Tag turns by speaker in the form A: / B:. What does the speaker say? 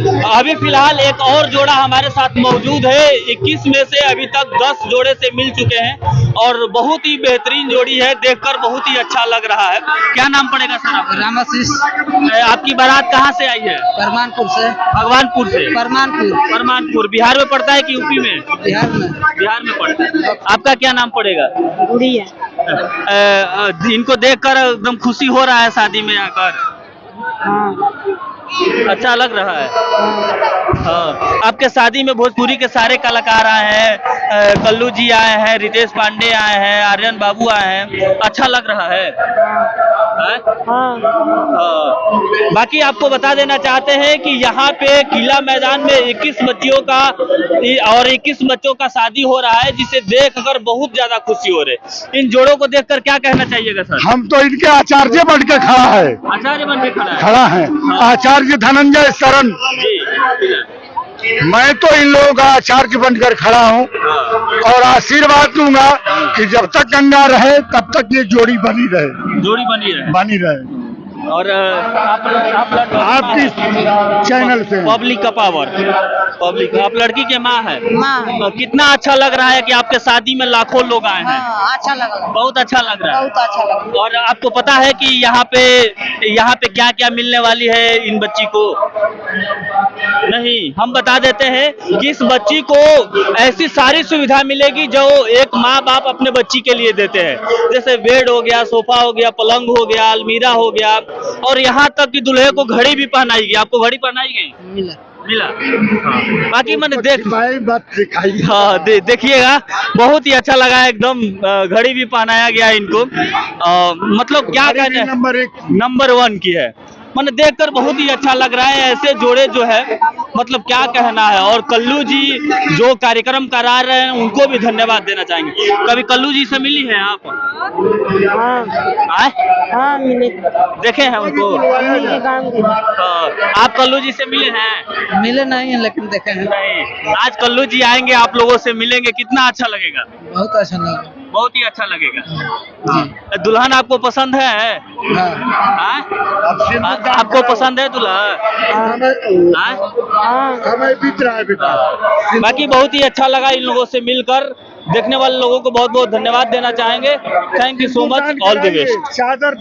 A: अभी फिलहाल एक और जोड़ा हमारे साथ मौजूद है। 21 में से अभी तक 10 जोड़े से मिल चुके हैं और बहुत ही बेहतरीन जोड़ी है, देखकर बहुत ही अच्छा लग रहा है। क्या नाम पड़ेगा सर आपका?
B: रामाशीष।
A: आपकी बारात कहाँ से आई है?
B: परमानपुर से।
A: भगवानपुर से? परमानपुर बिहार में पड़ता है कि यूपी में? बिहार में पड़ता है। आपका क्या नाम पड़ेगा?
C: गुड़िया।
A: इनको देखकर एकदम खुशी हो रहा है शादी में आकर?
C: हाँ।
A: अच्छा लग रहा है। हाँ, आपके शादी में भोजपुरी के सारे कलाकार आए हैं, कल्लू जी आए हैं, रितेश पांडे आए हैं, आर्यन बाबू आए हैं, अच्छा लग रहा है।
C: हाँ।
A: बाकी आपको बता देना चाहते हैं कि यहाँ पे किला मैदान में 21 बच्चियों का और 21 बच्चों का शादी हो रहा है, जिसे देखकर बहुत ज्यादा खुशी हो रही है। इन जोड़ों को देखकर क्या कहना चाहिएगा सर?
D: हम तो इनके आचार्य बनकर खड़ा है।
A: आचार्य बन के
D: खड़ा है। आचार्य धनंजय शरण। मैं तो इन लोगों का आचार्य बनकर खड़ा हूँ और आशीर्वाद दूंगा कि जब तक गंगा रहे तब तक ये जोड़ी बनी रहे।
A: और
D: आपकी चैनल से
A: पब्लिक का पावर, आप लड़की के माँ है।
C: माँ।
A: कितना अच्छा लग रहा है कि आपके शादी में लाखों लोग आए हैं।
C: हाँ, अच्छा लगा।
A: बहुत अच्छा लग रहा है।
C: बहुत अच्छा लगा।
A: और आपको पता है कि यहाँ पे क्या क्या मिलने वाली है इन बच्ची को? नहीं, हम बता देते हैं कि इस बच्ची को ऐसी सारी सुविधा मिलेगी जो एक माँ बाप अपने बच्ची के लिए देते हैं। जैसे बेड हो गया, सोफा हो गया, पलंग हो गया, अलमीरा हो गया, और यहाँ तक कि दूल्हे को घड़ी भी पहनाई गई। आपको घड़ी पहनाई गई? मिला। हाँ। बाकी मैंने देखिएगा, बहुत ही अच्छा लगा, एकदम घड़ी भी पहनाया गया इनको। मतलब क्या कहते हैं, नंबर 1 की है। मैंने देखकर बहुत ही अच्छा लग रहा है। ऐसे जोड़े जो है, मतलब क्या कहना है। और कल्लू जी जो कार्यक्रम करा रहे हैं उनको भी धन्यवाद देना चाहेंगे। कभी कल्लू जी से मिली हैं आप?
C: हाँ, मिले।
A: देखे हैं उनको? आप कल्लू जी से मिले हैं?
B: मिले नहीं है लेकिन देखे हैं।
A: नहीं, आज कल्लू जी आएंगे, आप लोगों से मिलेंगे, कितना अच्छा लगेगा?
B: बहुत अच्छा लगा।
A: बहुत ही अच्छा लगेगा। दुल्हन आपको पसंद है? आपको पसंद है दुल्हन?
D: समय बीत रहा है बेटा।
A: बाकी बहुत ही अच्छा लगा इन लोगों से मिलकर। देखने वाले लोगों को बहुत बहुत धन्यवाद देना चाहेंगे। Thank you so much, all the best.
D: चादर